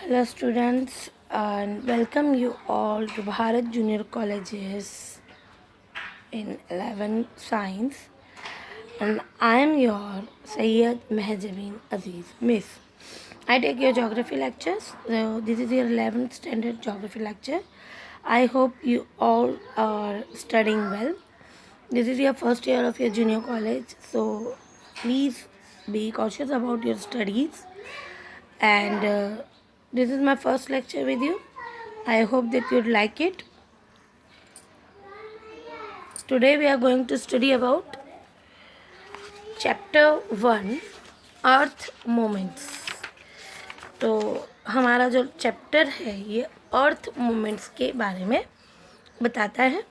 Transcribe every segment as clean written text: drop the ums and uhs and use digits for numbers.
Hello students and welcome you all to Bharat Junior Colleges in 11th Science, and I am your Sayyid Mehjabeen Aziz Miss. I take your geography lectures. So this is your 11th standard geography lecture. I hope you all are studying well. This is your first year of your junior college, so please be cautious about your studies. And this is my first lecture with you. I hope that you'd like it. Today we are going to study about chapter 1 earth moments. तो हमारा जो chapter है ये अर्थ moments के बारे में बताता है.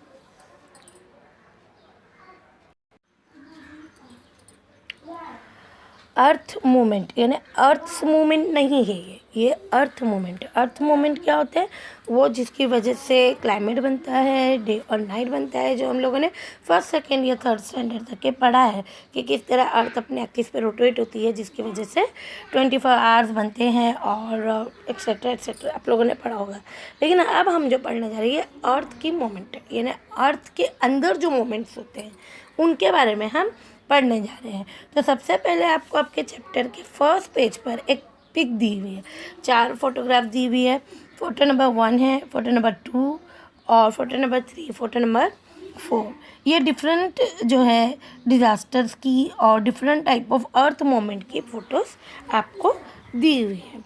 अर्थ मूवमेंट यानी अर्थ मूवमेंट नहीं है ये अर्थ मूवमेंट. अर्थ मूवमेंट क्या होता है? वो जिसकी वजह से क्लाइमेट बनता है, डे और नाइट बनता है, जो हम लोगों ने फर्स्ट सेकेंड या थर्ड स्टैंडर्ड तक के पढ़ा है कि किस तरह अर्थ अपने एक्सिस पे रोटेट होती है, जिसकी वजह से 24 आवर्स बनते हैं और एक्सेट्रा एक्सेट्रा आप लोगों ने पढ़ा होगा. लेकिन अब हम जो पढ़ने जा रहे हैं अर्थ की मोमेंट यानी अर्थ के अंदर जो मोमेंट्स होते हैं उनके बारे में हम पढ़ने जा रहे हैं. तो सबसे पहले आपको आपके चैप्टर के फर्स्ट पेज पर एक पिक दी हुई है, 4 फोटोग्राफ दी हुई है. फ़ोटो नंबर 1 है, फ़ोटो नंबर 2 और फ़ोटो नंबर 3, फ़ोटो नंबर 4. ये डिफरेंट जो है डिज़ास्टर्स की और different type of earth moment की फ़ोटोज़ आपको दी हुई है.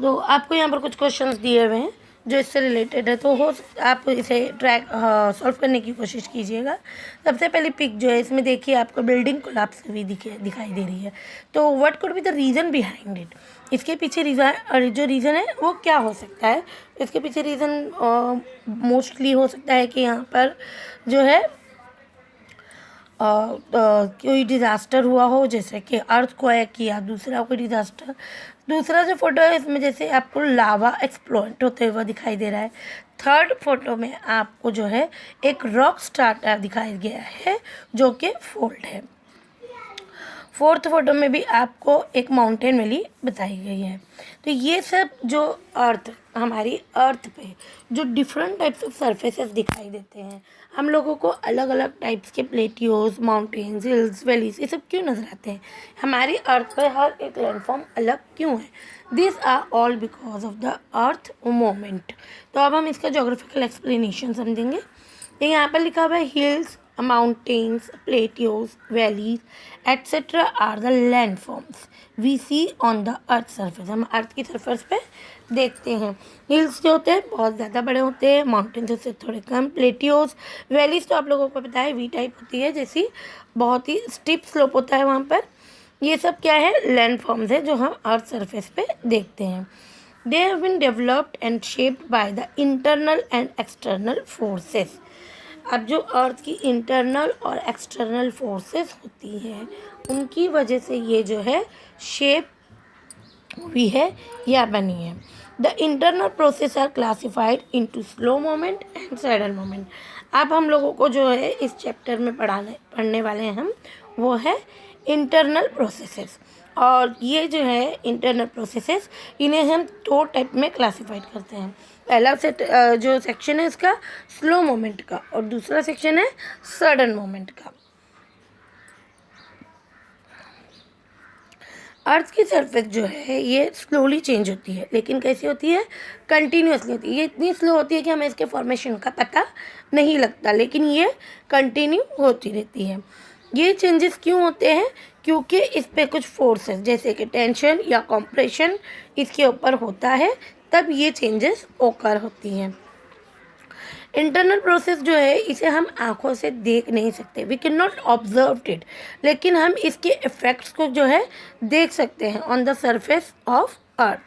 तो आपको यहाँ पर कुछ क्वेश्चंस दिए हुए हैं जो इससे रिलेटेड है, तो हो आप इसे ट्रैक सॉल्व करने की कोशिश कीजिएगा. सबसे पहली पिक जो है इसमें देखिए आपको बिल्डिंग कोलैप्स हुई दिखाई दे रही है. तो what could be the reason behind it? इसके पीछे जो रीज़न है वो क्या हो सकता है? इसके पीछे रीज़न मोस्टली हो सकता है कि यहाँ पर जो है कोई डिज़ास्टर हुआ हो, जैसे कि अर्थक्वेक या दूसरा कोई डिज़ास्टर. दूसरा जो फोटो है इसमें जैसे आपको लावा एक्सप्लोड होते हुए दिखाई दे रहा है. थर्ड फोटो में आपको जो है एक रॉक स्टार्टर दिखाया गया है जो कि फोल्ड है. फोर्थ फोटो में भी आपको एक माउंटेन वैली बताई गई है. तो ये सब जो अर्थ हमारी अर्थ पे जो डिफरेंट टाइप्स ऑफ सरफेसेस दिखाई देते हैं, हम लोगों को अलग अलग टाइप्स के प्लेटियोज, माउंटेन्स, हिल्स, वैलीज ये सब क्यों नज़र आते हैं? हमारी अर्थ पे हर एक लैंडफॉर्म अलग क्यों है? This are all because of the earth moment. तो अब हम इसका जोग्राफिकल एक्सप्लेनेशन समझेंगे. यहाँ पर लिखा हुआ है hills, mountains, plateaus, valleys, etc. are the landforms we see on the earth surface. हम अर्थ की सरफेस पे देखते हैं. हिल्स जो होते हैं बहुत ज़्यादा बड़े होते हैं, माउंटेन्स उससे थोड़े कम. प्लेटियोज, वैलीज तो आप लोगों को पता है वी टाइप होती है, जैसी बहुत ही स्टिप स्लोप होता है वहाँ पर. ये सब क्या है? लैंडफॉर्म्स है जो हम अर्थ सरफेस पे देखते हैं. They have been developed and shaped by the internal and external forces. अब जो अर्थ की इंटरनल और एक्सटर्नल फोर्सेस होती हैं उनकी वजह से ये जो है शेप हुई है या बनी है. The internal process are classified into slow moment and sudden moment. अब हम लोगों को जो है इस चैप्टर में पढ़ने वाले हैं हम वो है इंटरनल प्रोसेसेस. और ये जो है इंटरनल प्रोसेसेस इन्हें हम 2 टाइप में क्लासिफाइड करते हैं. पहला जो सेक्शन है इसका स्लो मोमेंट का और दूसरा सेक्शन है सडन मोमेंट का. अर्थ की सरफेस जो है ये स्लोली चेंज होती है, लेकिन कैसी होती है? कंटिन्यूसली होती है. ये इतनी स्लो होती है कि हमें इसके फॉर्मेशन का पता नहीं लगता, लेकिन ये कंटिन्यू होती रहती है. ये चेंजेस क्यों होते हैं? क्योंकि इस पे कुछ फोर्सेस जैसे कि टेंशन या कंप्रेशन इसके ऊपर होता है, तब ये चेंजेस ओकर होती हैं. इंटरनल प्रोसेस जो है इसे हम आँखों से देख नहीं सकते, we can not observe it, लेकिन हम इसके इफ़ेक्ट्स को जो है देख सकते हैं on the surface of earth.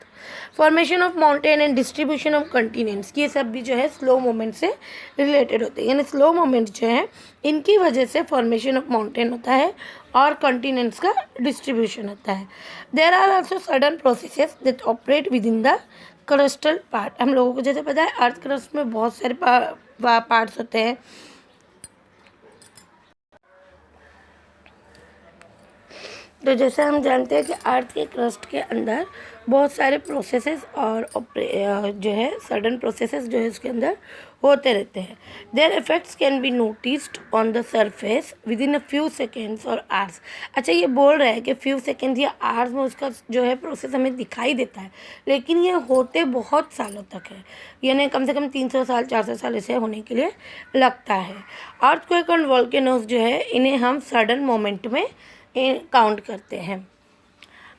Formation of mountain and distribution of continents, ये सब भी जो है स्लो मोमेंट से रिलेटेड होते हैं. यानी स्लो मोमेंट जो है इनकी वजह से फॉर्मेशन ऑफ माउंटेन होता है और कंटिनेंट्स का डिस्ट्रीब्यूशन होता है. There are also sudden processes that operate within the crustal part. हम लोगों को जैसे पता है अर्थ क्रस्ट में बहुत सारे पार्ट्स होते हैं. तो जैसे हम जानते हैं कि अर्थ के क्रस्ट के अंदर बहुत सारे प्रोसेसेस और जो है सडन प्रोसेसेस जो है उसके अंदर होते रहते हैं। There effects can be noticed on the surface with in a few seconds और आवर्स। अच्छा, ये बोल रहा है कि फ्यू सेकेंड्स या आवर्स में उसका जो है प्रोसेस हमें दिखाई देता है, लेकिन ये होते बहुत सालों तक है, यानी कम से कम 300 साल 400 साल इसे होने के लिए लगता है। अर्थक्वेक और वोल्केनोज जो है इन्हें हम सडन मोमेंट में काउंट करते हैं।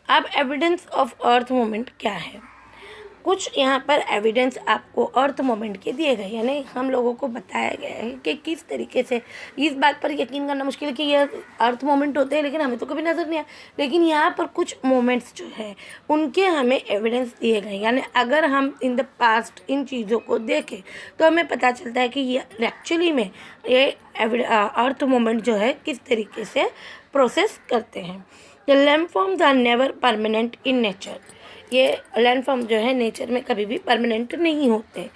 अब एविडेंस ऑफ अर्थ मोमेंट क्या है? कुछ यहाँ पर एविडेंस आपको अर्थ मोमेंट के दिए गए, यानी हम लोगों को बताया गया है कि किस तरीके से, इस बात पर यकीन करना मुश्किल है कि यह अर्थ मोमेंट होते हैं, लेकिन हमें तो कभी नज़र नहीं आया, लेकिन यहाँ पर कुछ मोमेंट्स जो है उनके हमें एविडेंस दिए गए। यानी अगर हम इन द पास्ट इन चीज़ों को देखें तो हमें पता चलता है कि ये एक्चुअली में ये अर्थ मोमेंट जो है किस तरीके से प्रोसेस करते हैं। The landforms are never permanent in nature. ये लैंडफॉर्म जो है नेचर में कभी भी परमानेंट नहीं होते।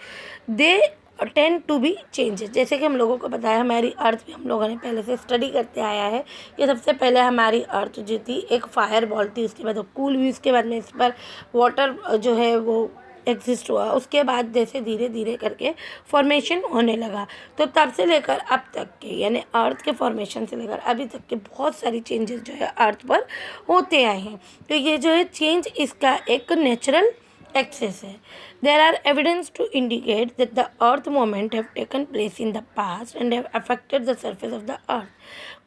They tend to be changes. जैसे कि हम लोगों को पता है, हमारी अर्थ भी हम लोगों ने पहले से स्टडी करते आया है कि सबसे पहले हमारी अर्थ जो थी एक फायर बॉल थी, उसके बाद वो कूल हुई, उसके बाद में इस पर वाटर जो है वो एग्जिस्ट हुआ, उसके बाद जैसे धीरे धीरे करके फॉर्मेशन होने लगा। तो तब से लेकर अब तक के, यानी अर्थ के फॉर्मेशन से लेकर अभी तक के बहुत सारी चेंजेस जो है अर्थ पर होते आए हैं। तो ये जो है चेंज इसका एक नेचुरल एक्सेस है। There are evidence to indicate that the earth moment have taken place in the past and have affected the surface of the earth.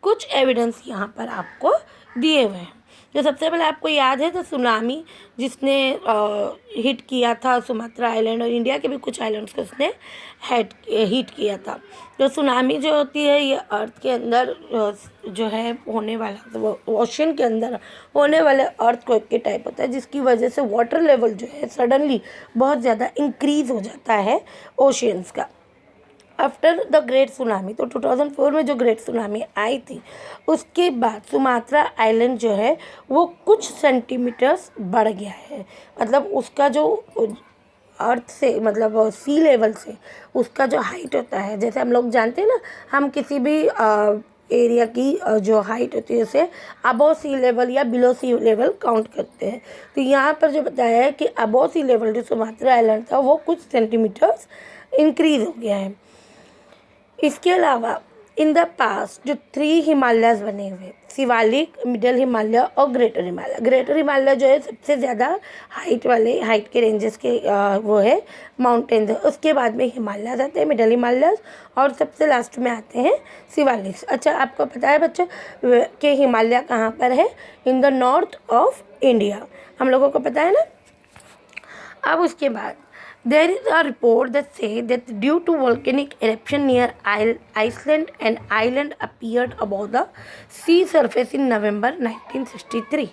कुछ एविडेंस यहाँ पर आपको दिए हुए हैं। जो सबसे पहले आपको याद है तो सुनामी जिसने हिट किया था सुमात्रा आइलैंड और इंडिया के भी कुछ आइलैंड्स को उसने हिट किया था। तो सुनामी जो होती है ये अर्थ के अंदर जो है होने वाला, वो ओशन के अंदर होने वाले अर्थक्वेक के टाइप होता है, जिसकी वजह से वाटर लेवल जो है सडनली बहुत ज़्यादा इंक्रीज़ हो जाता है ओशियंस का। आफ्टर द ग्रेट सुनामी, तो 2004 में जो ग्रेट सुनामी आई थी उसके बाद सुमात्रा आइलैंड जो है वो कुछ सेंटीमीटर्स बढ़ गया है। मतलब उसका जो अर्थ से, मतलब सी लेवल से उसका जो हाइट होता है, जैसे हम लोग जानते हैं ना, हम किसी भी एरिया की जो हाइट होती है उसे अबव सी लेवल या बिलो सी लेवल काउंट करते हैं। तो यहाँ पर जो बताया है कि अबव सी लेवल जो सुमात्रा आइलैंड था वो कुछ सेंटीमीटर्स इंक्रीज़ हो गया है। इसके अलावा इन द पास्ट जो 3 हिमालयस बने हुए, शिवालिक, मिडल हिमालय और ग्रेटर हिमालय। ग्रेटर हिमालय जो है सबसे ज़्यादा हाइट के रेंजेस के वो है माउंटेन्स है। उसके बाद में हिमालयस आते हैं, मिडल हिमालयस, और सबसे लास्ट में आते हैं शिवालिक। अच्छा, आपको पता है बच्चों कि हिमालय कहाँ पर है? In the north of India, हम लोगों को पता है ना। अब उसके बाद there is a report that say that due to volcanic eruption near Iceland, an island appeared above the sea surface in November 1963।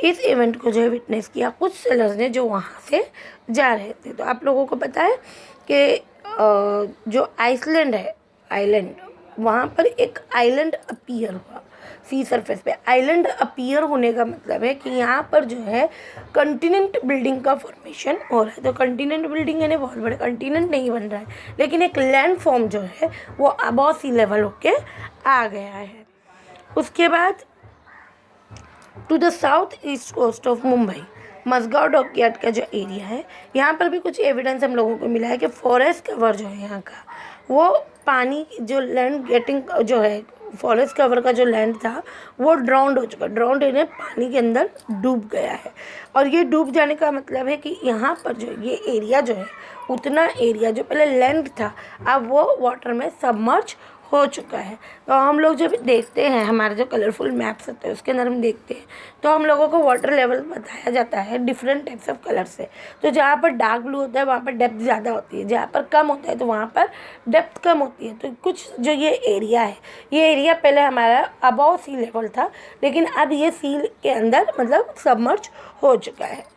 इस इवेंट को जो है विटनेस किया कुछ सेलर्स ने जो वहाँ से जा रहे थे। तो आप लोगों को पता है कि जो आइसलैंड है, आइलैंड, वहाँ पर एक आइलैंड अपीयर हुआ सी सरफेस पे। आइलैंड अपीयर होने का मतलब है कि यहाँ पर जो है कंटिनेंट बिल्डिंग का फॉर्मेशन हो रहा है। तो कंटिनेंट बिल्डिंग यानी बहुत बड़े कंटिनेंट नहीं बन रहा है, लेकिन एक लैंड फॉर्म जो है वो अबव सी लेवल होके आ गया है। उसके बाद to the south east coast of Mumbai, Mazgaon dockyard का जो एरिया है, यहाँ पर भी कुछ एविडेंस हम लोगों को मिला है कि फॉरेस्ट कवर जो है यहाँ का, वो पानी जो लैंड गेटिंग जो है, फॉरेस्ट कवर का जो लैंड था वो ड्राउंड हो चुका, ड्राउंड यानी पानी के अंदर डूब गया है। और ये डूब जाने का मतलब है कि यहाँ पर जो ये एरिया जो है, उतना एरिया जो पहले लैंड था अब वो वाटर में सबमर्ज हो चुका है। तो हम लोग जब देखते हैं हमारे जो कलरफुल मैप्स होते हैं उसके अंदर हम देखते हैं तो हम लोगों को वाटर लेवल बताया जाता है डिफरेंट टाइप्स ऑफ कलर से। तो जहाँ पर डार्क ब्लू होता है वहाँ पर डेप्थ ज़्यादा होती है, जहाँ पर कम होता है तो वहाँ पर डेप्थ कम होती है। तो कुछ जो ये एरिया है, ये एरिया पहले हमारा अबव सी लेवल था, लेकिन अब ये सी के अंदर मतलब सबमर्ज हो चुका है।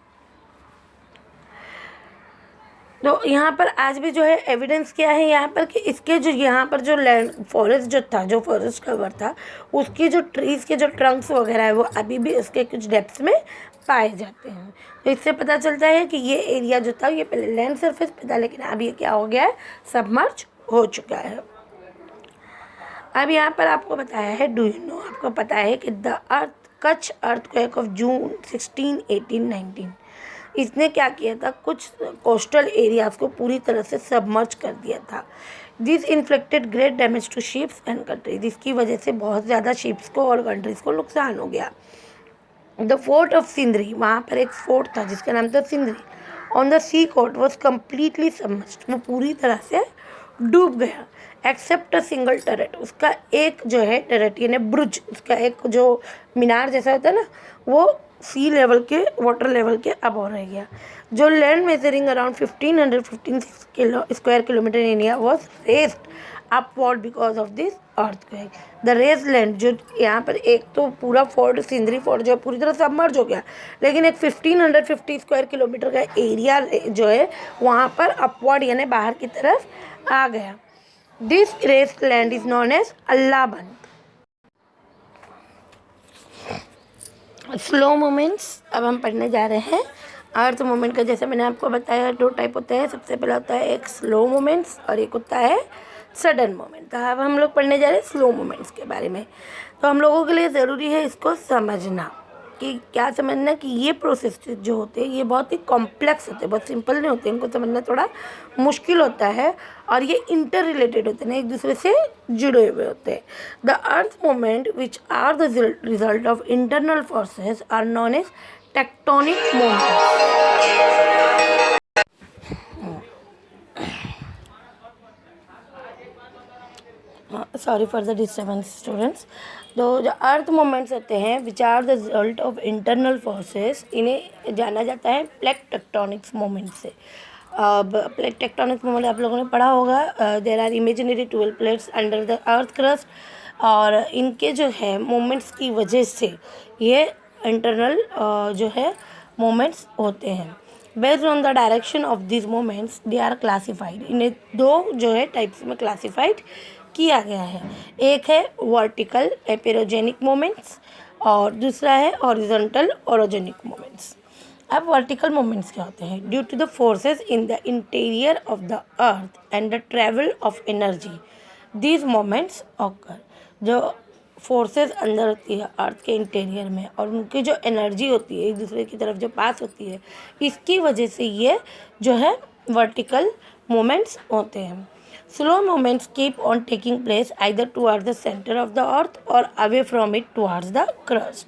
तो यहाँ पर आज भी जो है एविडेंस क्या है यहाँ पर कि इसके जो यहाँ पर जो लैंड फॉरेस्ट जो था, जो फॉरेस्ट कवर था, उसकी जो ट्रीज़ के जो ट्रंक्स वगैरह है वो अभी भी उसके कुछ डेप्थ्स में पाए जाते हैं। तो इससे पता चलता है कि ये एरिया जो था ये पहले लैंड सरफेस पे था, लेकिन अब ये क्या हो गया है, सबमर्ज हो चुका है। अब यहाँ पर आपको बताया है, डू यू नो, आपको पता है कि the earth Kutch earthquake of June 16, 18, 19। इसने क्या किया था, कुछ कोस्टल एरियाज को पूरी तरह से सबमर्ज कर दिया था। This inflicted great damage to ships and countries, जिसकी वजह से बहुत ज़्यादा शिप्स को और कंट्रीज़ को नुकसान हो गया। द फोर्ट ऑफ सिंदरी, वहाँ पर एक फोर्ट था जिसका नाम था Sindri, on the sea coast was completely submerged, वो पूरी तरह से डूब गया। एक्सेप्ट अ सिंगल टरेट, उसका एक जो है टरेट यानी ब्रुज, उसका एक जो मीनार जैसा होता है ना, वो सी लेवल के वाटर लेवल के अबव रह गया। जो land measuring around 1515 square kilometre in area was raised upward because of this earthquake. The raise land, जो यहाँ पर एक तो पूरा फोर्ट सिंदरी फोर्ट जो पूरी तरह सबमर्ज हो गया, लेकिन एक 1550 स्क्वायर किलोमीटर का एरिया जो है वहाँ पर अपवर्ड यानी बाहर की तरफ आ गया। This raised land is known as Allah Bund. Slow moments अब हम पढ़ने जा रहे हैं। अर्थ मोमेंट का जैसे मैंने आपको बताया 2 टाइप होते हैं। सबसे पहला होता है एक स्लो मोमेंट्स और एक होता है सडन मोमेंट। तो अब हम लोग पढ़ने जा रहे हैं स्लो मोमेंट्स के बारे में। तो हम लोगों के लिए ज़रूरी है इसको समझना कि क्या समझना कि ये प्रोसेस जो होते हैं ये बहुत ही कॉम्प्लेक्स होते हैं, बहुत सिंपल नहीं होते, इनको समझना थोड़ा मुश्किल होता है और ये इंटर रिलेटेड होते हैं, एक दूसरे से जुड़े हुए होते हैं। The earth moment which are the result of internal forces are known as tectonic moments. Sorry for the disturbance students. तो जो अर्थ मोमेंट्स होते हैं which are the result of internal forces, इन्हें जाना जाता है प्लेट टेक्टोनिक्स मोमेंट से। अब प्लेट टेक्टोनिक्स मोमेंट आप लोगों ने पढ़ा होगा। There are imaginary 12 plates under the earth crust, और इनके जो है मोमेंट्स की वजह से ये इंटरनल जो है मोमेंट्स होते हैं। Based on the direction of this moments they are classified, इन्हें 2 जो है टाइप्स में क्लासिफाइड किया गया है। एक है वर्टिकल एपिरोजेनिक मोमेंट्स और दूसरा है हॉरिजॉन्टल ओरोजेनिक मोमेंट्स। अब वर्टिकल मोमेंट्स क्या होते हैं? Due to the forces in the interior of the earth and the travel of energy these moments occur. जो फोर्सेस अंदर होती है अर्थ के इंटीरियर में और उनकी जो एनर्जी होती है एक दूसरे की तरफ जो पास होती है, इसकी वजह से ये जो है वर्टिकल मोमेंट्स होते हैं। Slow moments keep on taking place either towards the centre of the earth और away from it towards the crust.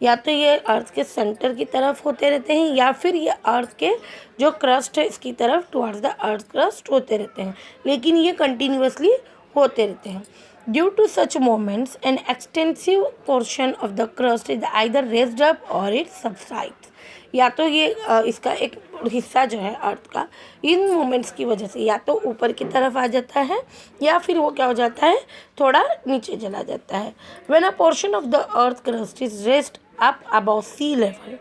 या तो ये अर्थ के सेंटर की तरफ होते रहते हैं या फिर ये अर्थ के जो क्रस्ट है इसकी तरफ टुवर्ड्स द अर्थ क्रस्ट होते रहते हैं, लेकिन ये कंटिन्यूसली होते रहते हैं। Due to such moments an extensive portion of the crust is either raised up और इट सबसाइड्स। या तो ये इसका एक हिस्सा जो है अर्थ का इन मोमेंट्स की वजह से या तो ऊपर की तरफ आ जाता है या फिर वो क्या हो जाता है, थोड़ा नीचे चला जाता है। When a portion of the earth crust is raised up above sea level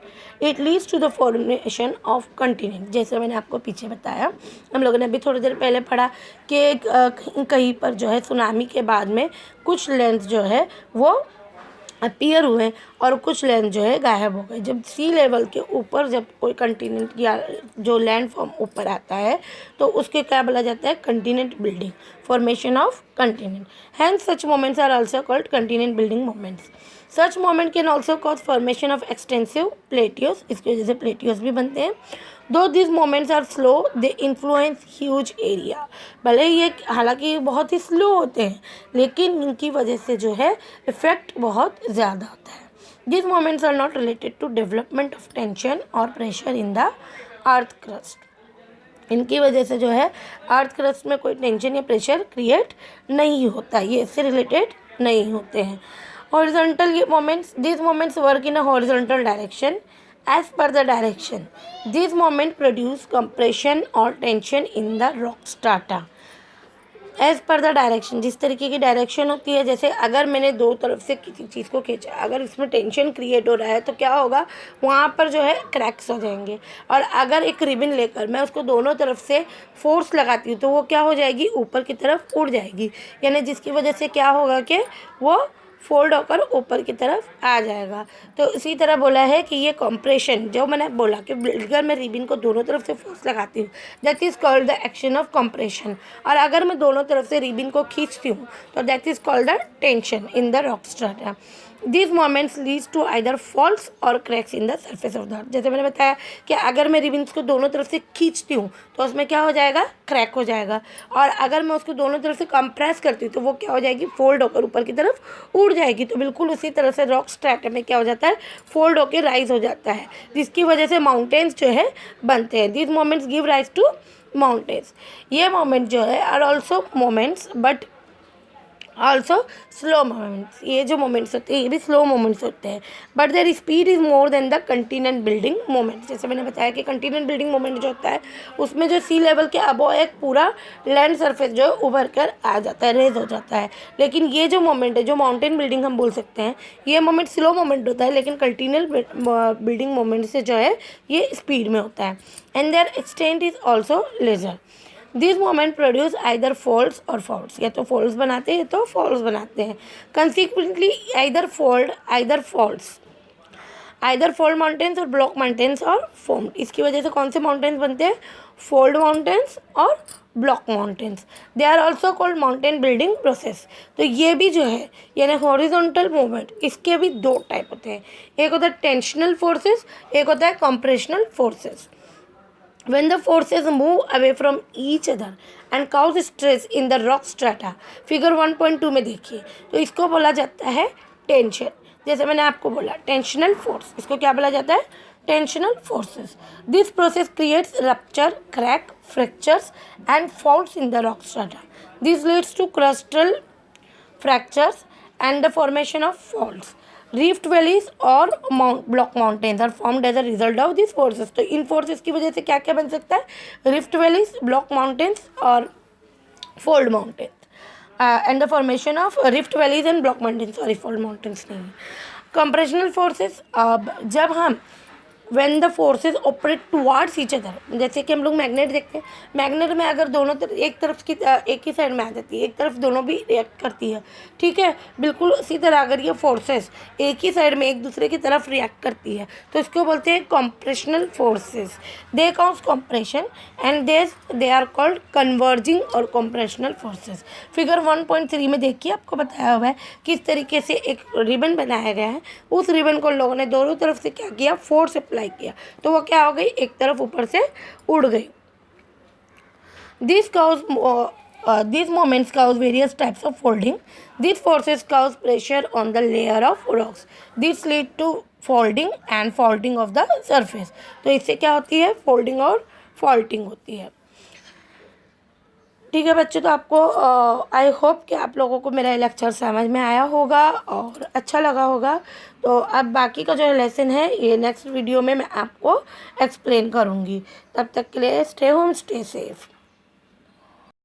it leads to the formation of continent. जैसे मैंने आपको पीछे बताया, हम लोगों ने अभी थोड़ी देर पहले पढ़ा कि कहीं पर जो है सुनामी के बाद में कुछ लैंड जो है वो अपीयर हुए और कुछ लैंड जो है गायब हो गए। जब सी लेवल के ऊपर जब कोई कंटिनेंट या जो लैंड फॉर्म ऊपर आता है तो उसके क्या बोला जाता है, continent building, formation of continent. Hence such moments are also called continent building moments. Such moment can also cause formation of extensive plateaus, इसकी वजह से प्लेटियोस भी बनते हैं। Though this moments are slow they influence huge area. भले ये हालांकि बहुत ही स्लो होते हैं लेकिन इनकी वजह से जो है इफेक्ट बहुत ज़्यादा होता है। This moments are not related to development of tension और pressure in the earth crust. इनकी वजह से जो है अर्थ क्रस्ट में कोई टेंशन या प्रेशर क्रिएट नहीं होता, ये इससे रिलेटेड नहीं होते हैं। हॉरिजॉन्टल ये moments, this moments work in a horizontal direction as per the direction. These moments produce compression or tension in the rock strata. As per the direction, जिस तरीके की डायरेक्शन होती है, जैसे अगर मैंने दो तरफ से किसी चीज़ को खींचा, अगर इसमें टेंशन क्रिएट हो रहा है तो क्या होगा, वहाँ पर जो है क्रैक्स हो जाएंगे। और अगर एक रिबन लेकर मैं उसको दोनों तरफ से फोर्स लगाती हूँ तो वो क्या हो जाएगी, ऊपर की तरफ उड़ जाएगी, यानी जिसकी वजह से क्या होगा कि वो फोल्ड होकर ऊपर की तरफ आ जाएगा। तो इसी तरह बोला है कि ये कंप्रेशन, जो मैंने बोला कि अगर मैं रिबन को दोनों तरफ से फोर्स लगाती हूँ that is called the action of compression, और अगर मैं दोनों तरफ से रिबन को खींचती हूँ तो that is called the tension in the rock strata. This moments leads to either faults और cracks in the surface of the earth. जैसे मैंने बताया कि अगर मैं रिबन्स को दोनों तरफ से खींचती हूँ तो उसमें क्या हो जाएगा, क्रैक हो जाएगा, और अगर मैं उसको दोनों तरफ से कंप्रेस करती हूँ तो वो क्या हो जाएगी, फोल्ड होकर ऊपर की तरफ उड़ जाएगी। तो बिल्कुल उसी तरह से रॉक स्ट्रैटा में क्या हो जाता है, फोल्ड होकर राइज हो जाता है, जिसकी वजह से माउंटेन्स जो है बनते हैं। This moments give rise to mountains. ये मोमेंट जो है are also moments but also slow moments. ये जो मोमेंट्स होते हैं ये भी स्लो मोमेंट्स होते हैं, but there speed is more than the continent building moment. जैसे मैंने बताया कि कंटिनेंट बिल्डिंग मोमेंट जो होता है उसमें जो सी लेवल के अबव एक पूरा लैंड सरफेस जो उभर कर आ जाता है, रेज हो जाता है। लेकिन ये जो मोमेंट है, जो माउंटेन बिल्डिंग हम बोल सकते हैं, ये मोमेंट स्लो मोमेंट होता है, लेकिन कंटिनेंट बिल्डिंग मोमेंट से जो है ये स्पीड में होता है। And their extent is also larger. This moment produce either faults और फॉल्स, या तो फॉल्स बनाते हैं तो फॉल्स बनाते हैं। Consequently either fold either faults, either fold mountains और ब्लॉक माउंटेन्स और फॉर्म्ड। इसकी वजह से कौन से माउंटेन्स बनते हैं, फोल्ड माउंटेन्स और block mountains. They are also called mountain building process. तो ये भी जो है यानी हॉरिजॉन्टल मूवमेंट, इसके भी दो टाइप होते हैं, एक होता है टेंशनल फोर्सेस, एक होता है compressional forces. When the forces move away from each other and cause stress in the rock strata, figure 1.2 में देखिए, तो इसको बोला जाता है टेंशन। जैसे मैंने आपको बोला टेंशनल फोर्स, इसको क्या बोला जाता है, tensional forces. This process creates rupture, crack, fractures and faults in the rock strata. This leads to crustal fractures and the formation of faults. Rift valleys और block mountains are formed as a result of this forces. तो इन forces की वजह से क्या क्या बन सकता है, रिफ्ट वैलीज, ब्लॉक माउंटेन्स और fold mountains. And the formation of rift valleys and block mountains, sorry fold mountains नहीं। कंप्रेशनल फोर्सेस, जब हम when the forces operate towards each other, जैसे कि हम लोग मैग्नेट देखते हैं, मैग्नेट में अगर दोनों तरफ एक तरफ की एक ही साइड में आ जाती है, एक तरफ दोनों भी रिएक्ट करती है, ठीक है, बिल्कुल उसी तरह अगर ये फोर्सेस एक ही साइड में एक दूसरे की तरफ रिएक्ट करती है तो इसको बोलते हैं compressional forces. They cause compression and they are called converging और कंप्रेशनल फोर्सेस। फिगर 1.3 में देखिए आपको बताया हुआ है किस तरीके से एक रिबन बनाया गया है, उस रिबन को लोगों ने दोनों तरफ से क्या किया, फोर्स अप्लाई किया, तो वो क्या हो गई, एक तरफ ऊपर से उड़ गई। These moments cause various types of folding. These forces cause pressure on the layer of rocks. This lead to folding and faulting of the surface. तो इससे क्या होती है, फोल्डिंग और फॉल्टिंग होती है। ठीक है बच्चों, तो आपको आई होप कि आप लोगों को मेरा लेक्चर समझ में आया होगा और अच्छा लगा होगा। तो अब बाकी का जो लेसन है ये नेक्स्ट वीडियो में मैं आपको एक्सप्लेन करूँगी। तब तक के लिए स्टे होम, स्टे सेफ।